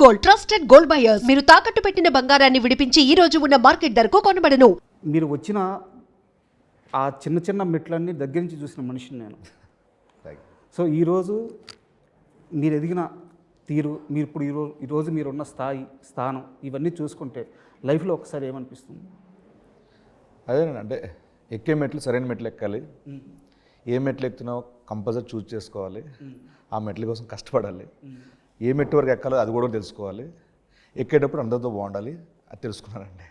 Gold, trusted gold buyers. మీరు తాకట్టు పెట్టిన బంగారాన్ని విడిపించి ఈ రోజు ఉన్న మార్కెట్ ధరకు కొనబడను. మీరు వచ్చిన ఆ చిన్న చిన్న మెట్లన్నీ దగ్గర నుంచి చూసిన మనిషిని నేను. సో ఈరోజు మీరు ఎదిగిన తీరు, మీరు ఇప్పుడు ఈరోజు మీరున్న స్థానం ఇవన్నీ చూసుకుంటే లైఫ్లో ఒకసారి ఏమనిపిస్తుంది? అదేనండి, అంటే ఎక్కే మెట్లు సరైన మెట్లు ఎక్కాలి. ఏ మెట్లు ఎక్కుతున్నావో కంపల్సరీ చూస్ చేసుకోవాలి. ఆ మెట్ల కోసం కష్టపడాలి. ఏ మెట్టు వరకు ఎక్కాలో అది కూడా తెలుసుకోవాలి. ఎక్కేటప్పుడు అందరితో బాగుండాలి, అది తెలుసుకున్నానండి.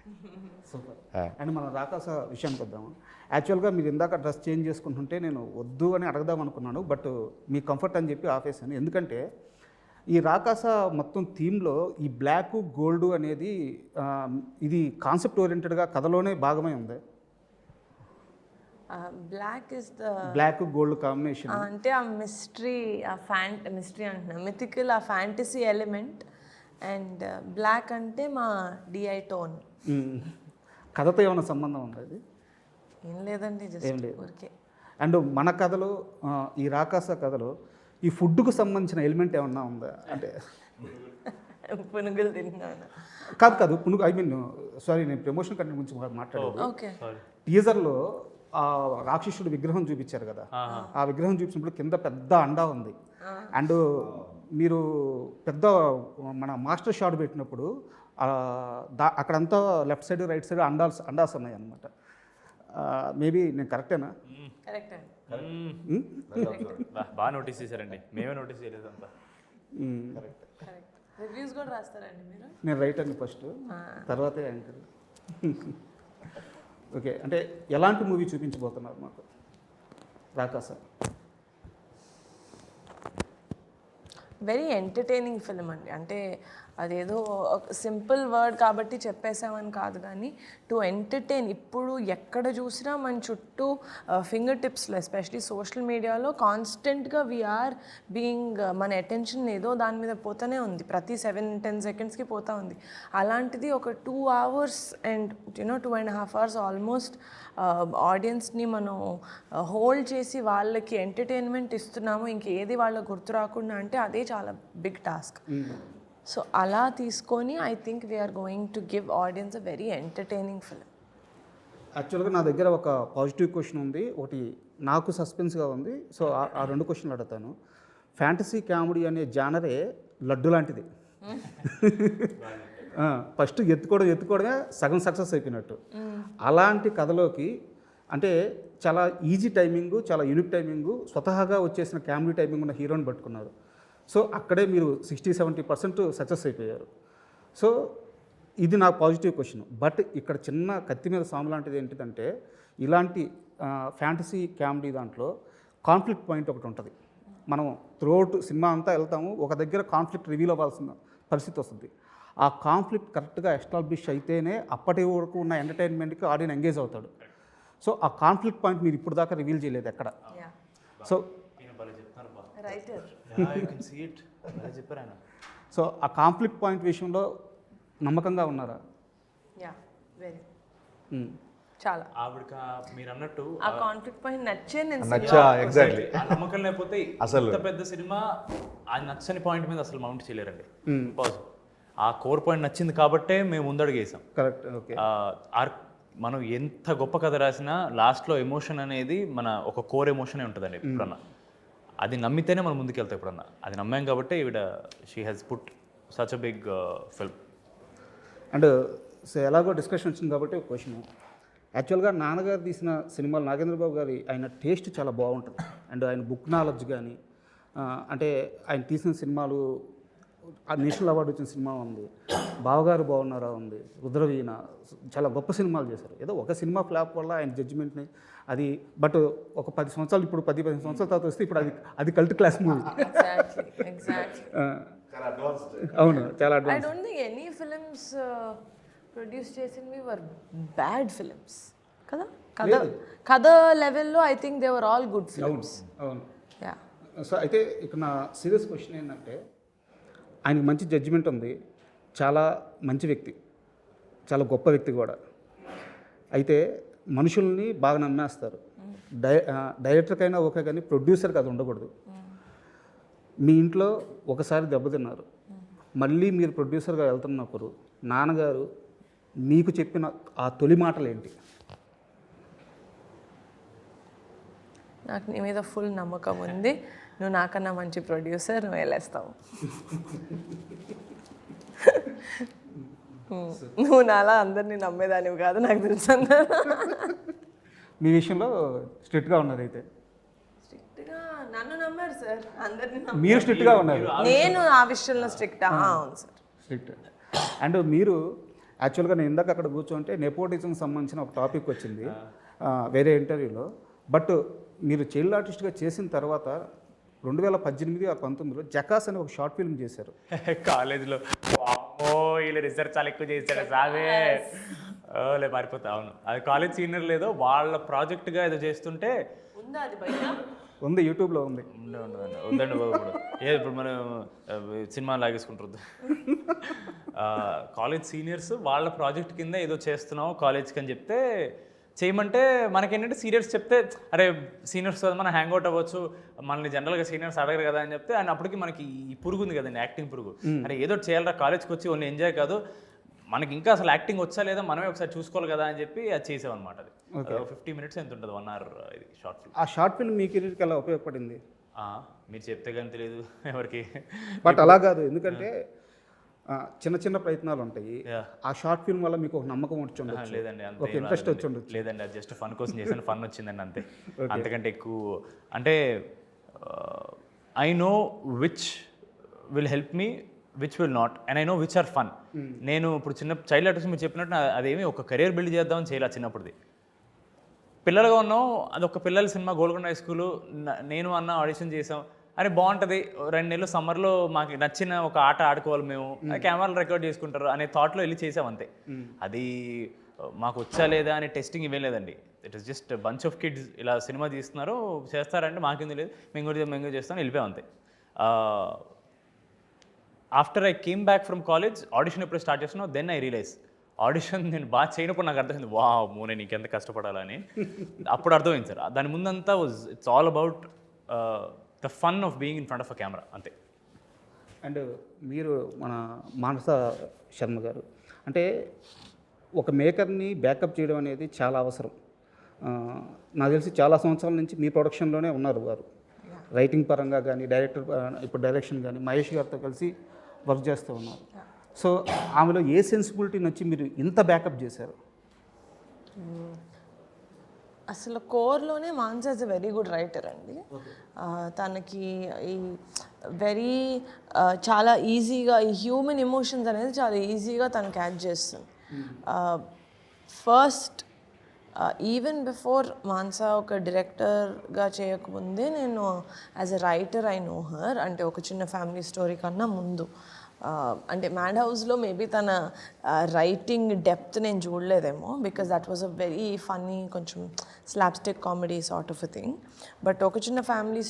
సూపర్. అండ్ మనం రాకాస విషయానికి వద్దాము. యాక్చువల్గా మీరు ఇందాక డ్రెస్ చేంజ్ చేసుకుంటుంటే నేను వద్దు అని అడగదాం అనుకున్నాను, బట్ మీ కంఫర్ట్ అని చెప్పి ఆపేసాను. ఎందుకంటే ఈ రాకాస మొత్తం థీమ్లో ఈ బ్లాక్ గోల్డ్ అనేది ఇది కాన్సెప్ట్ ఓరియంటెడ్గా కథలోనే భాగమై ఉంది. Black is the black gold combination అంటే ఆ మిస్టరీ, ఆ మిస్టరీ అంటున్నా, మిథికల్, ఆ ఫ్యాంటసీ ఎలిమెంట్. అండ్ బ్లాక్ అంటే మా డిఐ టోన్. కథతో ఏమైనా సంబంధం ఉంది? అది ఏం లేదండి, జస్ట్ ఊరికే. అండ్ మన కథలో, ఈ రాకాస కథలో ఈ ఫుడ్కు సంబంధించిన ఎలిమెంట్ ఏమన్నా ఉందా? అంటే పునుగులు తిన్నాను కాదు పునుగు, ఐ మీన్ సారీ, నేను ప్రమోషన్ కంటెంట్ గురించి మాట్లాడాను. ఓకే. టీజర్లో ఆ రాక్షసుడు విగ్రహం చూపించారు కదా, ఆ విగ్రహం చూపించినప్పుడు కింద పెద్ద అండా ఉంది. అండ్ మీరు పెద్ద మన మాస్టర్ షాట్ పెట్టినప్పుడు అక్కడంతా లెఫ్ట్ సైడ్ రైట్ సైడ్ అండాస్ ఉన్నాయి అన్నమాట. మేబీ నేను కరెక్టేనా? కరెక్ట్. బాగా నోటీస్ చేశారండి, మేమే నోటీస్ చేయలేదు అంతా. రివ్యూస్ కూడా రాస్తారండి మీరు? నేను రైట్ అండి ఫస్ట్, తర్వాతే యాంకర్. ఓకే, అంటే ఎలాంటి మూవీ చూపించబోతున్నారు మాకు రాకాస? వెరీ ఎంటర్టైనింగ్ ఫిల్మ్ అండి. అంటే అదేదో సింపుల్ వర్డ్ కాబట్టి చెప్పేసామని కాదు, కానీ టు ఎంటర్టైన్. ఇప్పుడు ఎక్కడ చూసినా మన చుట్టూ ఫింగర్ టిప్స్లో, ఎస్పెషలీ సోషల్ మీడియాలో కాన్స్టెంట్గా వీఆర్ బీయింగ్, మన అటెన్షన్ ఏదో దాని మీద పోతూనే ఉంది. ప్రతి 7-10 సెకండ్స్కి పోతూ ఉంది. అలాంటిది ఒక 2 hours అండ్ 2.5 hours ఆల్మోస్ట్ ఆడియన్స్ని మనం హోల్డ్ చేసి వాళ్ళకి ఎంటర్టైన్మెంట్ ఇస్తున్నాము, ఇంకేది వాళ్ళకి గుర్తు రాకుండా, అంటే అదే చాలా బిగ్ టాస్క్. సో అలా తీసుకొని I think we are going to give audience a very entertaining film. యాక్చువల్గా నా దగ్గర ఒక పాజిటివ్ క్వశ్చన్ ఉంది, ఒకటి నాకు సస్పెన్స్గా ఉంది. సో ఆ 2 క్వశ్చన్లు అడుగుతాను. ఫ్యాంటసీ కామెడీ అనే జానరే లడ్డు లాంటిది. ఫస్ట్ ఎత్తుకోవడమే సగం సక్సెస్ అయిపోయినట్టు. అలాంటి కథలోకి అంటే చాలా ఈజీ టైమింగు, చాలా యూనిక్ టైమింగు, స్వతహాగా వచ్చేసిన కామెడీ టైమింగ్ ఉన్న హీరోని పట్టుకున్నారు. సో అక్కడే మీరు 60-70% సక్సెస్ అయిపోయారు. సో ఇది నాకు పాజిటివ్ క్వశ్చన్. బట్ ఇక్కడ చిన్న కత్తి మీద సాము లాంటిది ఏంటిదంటే, ఇలాంటి ఫ్యాంటసీ కామెడీ దాంట్లో కాన్ఫ్లిక్ట్ పాయింట్ ఒకటి ఉంటుంది. మనం త్రూఅవుట్ సినిమా అంతా వెళ్తాము, ఒక దగ్గర కాన్ఫ్లిక్ట్ రివీల్ అవ్వాల్సిన పరిస్థితి వస్తుంది. ఆ కాన్ఫ్లిక్ట్ కరెక్ట్గా ఎస్టాబ్లిష్ అయితేనే అప్పటి వరకు ఉన్న ఎంటర్టైన్మెంట్కి ఆడియన్స్ ఎంగేజ్ అవుతాడు. సో ఆ కాన్ఫ్లిక్ట్ పాయింట్ మీరు ఇప్పుడు దాకా రివీల్ చేయలేదు ఎక్కడ. సో సో ఆ కాన్ఫ్లిక్ట్ పాయింట్ విషయంలో నమ్మకంగా ఉన్నారా? చాలా. ఆవిడకి మీరు అన్నట్టు ఆ కాన్ఫ్లిక్ట్ పాయింట్ ఎగ్జాక్ట్లీ. ఆ నమ్మకం లేకపోతే అసలు ఇంత పెద్ద సినిమా ఆ నచ్చని పాయింట్ మీద అసలు మౌంట్ చేయలేరండి. ఇంపాసిబుల్. ఆ కోర్ పాయింట్ నచ్చింది కాబట్టే మేము ముందడుగేసాం. కరెక్ట్. ఓకే. మనం ఎంత గొప్ప కథ రాసినా లాస్ట్లో ఎమోషన్ అనేది మన ఒక కోర్ ఎమోషనే ఉంటుందండి ఎప్పుడన్నా. అది నమ్మితేనే మనం ముందుకెళ్తాం ఎప్పుడన్నా. అది నమ్మాం కాబట్టి ఈవిడ she has put such a big film. And so ఎలాగో డిస్కషన్ వచ్చింది కాబట్టి ఒక క్వశ్చన్. యాక్చువల్గా నాన్నగారు తీసిన సినిమాలు, నాగేంద్రబాబు గారి ఆయన టేస్ట్ చాలా బాగుంటుంది. అండ్ ఆయన బుక్ నాలెడ్జ్ కానీ, అంటే ఆయన తీసిన సినిమాలు నేషనల్ అవార్డు వచ్చిన సినిమా ఉంది, బావగారు బాగున్నారా ఉంది, రుద్రవీణ, చాలా గొప్ప సినిమాలు చేశారు. ఏదో ఒక సినిమా ఫ్లాప్ వల్ల ఆయన జడ్జిమెంట్ని అది, బట్ ఒక 10 సంవత్సరాలు, ఇప్పుడు 10-15 సంవత్సరాల తర్వాత వస్తే ఇప్పుడు అది కల్ట్ క్లాస్ మూవీ. అవును, చాలా advance. I don't think any films produce చేసినవి వర్ బ్యాడ్ ఫిల్మ్స్ కదా. కథ లెవెల్లో I think they were all good films. అవును. సో అయితే ఇక్కడ నా సీరియస్ క్వశ్చన్ ఏంటంటే, ఆయనకి మంచి జడ్జిమెంట్ ఉంది, చాలా మంచి వ్యక్తి, చాలా గొప్ప వ్యక్తి కూడా. అయితే మనుషుల్ని బాగా నమ్మేస్తారు. డైరెక్టర్కైనా ఓకే, కానీ ప్రొడ్యూసర్కి అది ఉండకూడదు. మీ ఇంట్లో ఒకసారి దెబ్బతిన్నారు, మళ్ళీ మీరు ప్రొడ్యూసర్గా వెళ్తున్నప్పుడు నాన్నగారు మీకు చెప్పిన ఆ తొలి మాటలు ఏంటి? నాకు నీ మీద ఫుల్ నమ్మకం ఉంది, నువ్వు నాకన్నా మంచి ప్రొడ్యూసర్, నువ్వు వెళ్ళేస్తావు. నువ్వు నాలా అందరినీ నమ్మేదానివి కాదు, నాకు తెలుసు. అందరు మీ విషయంలో స్ట్రిక్ట్గా ఉన్నారు అయితే. స్ట్రిక్ట్గా నన్ను నమ్మారు సార్, అందరినీ మీరు స్ట్రిక్ట్గా ఉన్నారు, నేను ఆ విషయంలో స్ట్రిక్ట్. అవును సార్, స్ట్రిక్ట్. అండ్ మీరు యాక్చువల్గా నేను ఇందాక అక్కడ కూర్చోంటే నెపోటిజంకి సంబంధించిన ఒక టాపిక్ వచ్చింది వేరే ఇంటర్వ్యూలో. బట్ మీరు చైల్డ్ ఆర్టిస్ట్గా చేసిన తర్వాత 2018 ఆ 19లో జకాస్ అని ఒక షార్ట్ ఫిల్మ్ చేశారు. కాలేజ్లో వీళ్ళు రీసెర్చ్ చాలా ఎక్కువ చేశాడు సావే లే మారిపోతా. అవును, అది కాలేజ్ సీనియర్ లేదో వాళ్ళ ప్రాజెక్ట్గా ఏదో చేస్తుంటే ఉందా అది బయట? ఉంది, యూట్యూబ్లో ఉంది. వద్దండి బాబు, ఇప్పుడు ఇప్పుడు మనం సినిమా లాగేసుకుంటుంది. కాలేజ్ సీనియర్స్ వాళ్ళ ప్రాజెక్ట్ కింద ఏదో చేస్తున్నాం కాలేజ్కి అని చెప్తే చేయమంటే మనకేంటంటే సీనియర్స్ చెప్తే అరే సీనియర్స్ మనం హ్యాంగ్ అవుట్ అవ్వచ్చు, మనల్ని జనరల్గా సీనియర్స్ అడగరు కదా అని చెప్తే, అండ్ అప్పటికి మనకి ఈ పురుగు ఉంది కదండి, యాక్టింగ్ పురుగు. అరే ఏదో చేయాలరా కాలేజ్కి వచ్చి ఓన్లీ ఎంజాయ్ కాదు, మనకి ఇంకా అసలు యాక్టింగ్ వచ్చా లేదా మనమే ఒకసారి చూసుకోవాలి కదా అని చెప్పి అది చేసామన్నమాట. అది 50 minutes ఎంత ఉంటుంది, 1 hour ఇది షార్ట్ ఫిల్మ్. ఆ షార్ట్ ఫిల్మ్ మీ కెరీర్కి ఎలా ఉపయోగపడింది? మీరు చెప్తే కానీ తెలియదు ఎవరికి. బట్ అలా కాదు, ఎందుకంటే చిన్న చిన్న ప్రయత్నాలు ఉంటాయి. Yeah. ఆ షార్ట్ ఫిల్మ్ వల్ల మీకు ఒక నమ్మకం వచ్చి ఉండొచ్చు, లేదండి అంతే ఒక ఇంట్రెస్ట్ వచ్చి ఉండొచ్చు. లేదండి, అది జస్ట్ ఫన్ కోసం చేసిన ఫన్ వచ్చిందండి అంతే. అంతకంటే ఎక్కువ అంటే I know which will help me, which will not, and I know which are fun. నేను ఇప్పుడు చిన్న చైల్డ్ ఆర్టిస్ట్ మీరు చెప్పినట్టు అదేమి ఒక కెరీర్ బిల్డ్ చేద్దామని చేయాలి. చిన్నప్పుడుది పిల్లలుగా ఉన్నాం, అదొక పిల్లల సినిమా గోల్కొండ హై స్కూలు, నేను అన్న ఆడిషన్ చేసాం, అరే బాగుంటుంది 2 నెలలు సమ్మర్లో మాకు నచ్చిన ఒక ఆట ఆడుకోవాలి మేము, కెమెరాలు రికార్డ్ చేసుకుంటారు అనే థాట్లో వెళ్ళి చేసాం అంతే. అది మాకు వచ్చా లేదా అనే టెస్టింగ్ ఇవ్వం లేదండి. It is just bunch of kids ఇలా సినిమా తీస్తున్నారు చేస్తారంటే మాకేంది లేదు, మేము కూడా చేస్తాం, వెళ్ళిపోయాం అంతే. After I came back from college audition ఎప్పుడు స్టార్ట్ చేస్తున్నావు, దెన్ ఐ రియలైజ్ ఆడిషన్ నేను బాగా చేయనప్పుడు నాకు అర్థమైంది, వా మోనే నీకెంత కష్టపడాలని. అప్పుడు అర్థమైంది సార్. దాని ముందంతా it's all about the fun of being in front of a camera అంతే. అండ్ మీరు మన మానస శర్మ గారు అంటే ఒక మేకర్ని బ్యాకప్ చేయడం అనేది చాలా అవసరం. నాకు తెలిసి చాలా సంవత్సరాల నుంచి మీ ప్రొడక్షన్లోనే ఉన్నారు వారు, రైటింగ్ పరంగా కానీ డైరెక్టర్, ఇప్పుడు డైరెక్షన్ కానీ మహేష్ గారితో కలిసి వర్క్ చేస్తూ ఉన్నారు. సో ఆమెలో ఏ సెన్సిబిలిటీ నచ్చి మీరు ఇంత బ్యాకప్ చేశారు? అసలు కోర్లోనే Mansa is a very good writer అండి. తనకి ఈ వెరీ చాలా ఈజీగా ఈ హ్యూమన్ ఎమోషన్స్ అనేది చాలా ఈజీగా తను క్యాచ్ చేస్తుంది. ఫస్ట్ ఈవెన్ బిఫోర్ మాన్సా ఒక డైరెక్టర్గా చేయకముందే నేను as a writer I know her. అంటే ఒక చిన్న ఫ్యామిలీ స్టోరీ కన్నా ముందు, అంటే మ్యాడ్ హౌస్లో మేబీ తన రైటింగ్ డెప్త్ నేను చూడలేదేమో, because that was a very funny కొంచెం slapstick comedy sort of a thing. But ఒక చిన్న ఫ్యామిలీ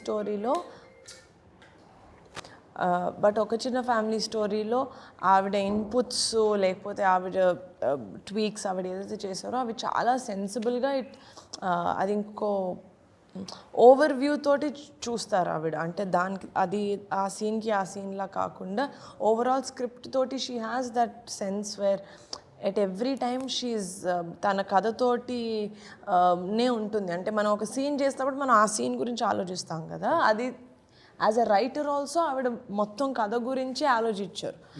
స్టోరీలో ఆవిడ ఇన్పుట్స్ లేకపోతే ఆవిడ ట్వీక్స్ ఆవిడ ఏదైతే చేశారో అవి చాలా సెన్సిబుల్గా అది ఇంకో ఓవర్ వ్యూ తోటి చూస్తారు ఆవిడ. అంటే దానికి అది ఆ సీన్కి ఆ సీన్లా కాకుండా ఓవరాల్ స్క్రిప్ట్ తోటి she has that sense where at every time she తన కథతోటి నే ఉంటుంది. అంటే మనం ఒక సీన్ చేసినప్పుడు మనం ఆ సీన్ గురించి ఆలోచిస్తాం కదా, అది యాజ్ ఎ రైటర్ ఆల్సో ఆవిడ మొత్తం కథ గురించి ఆలోచించారు.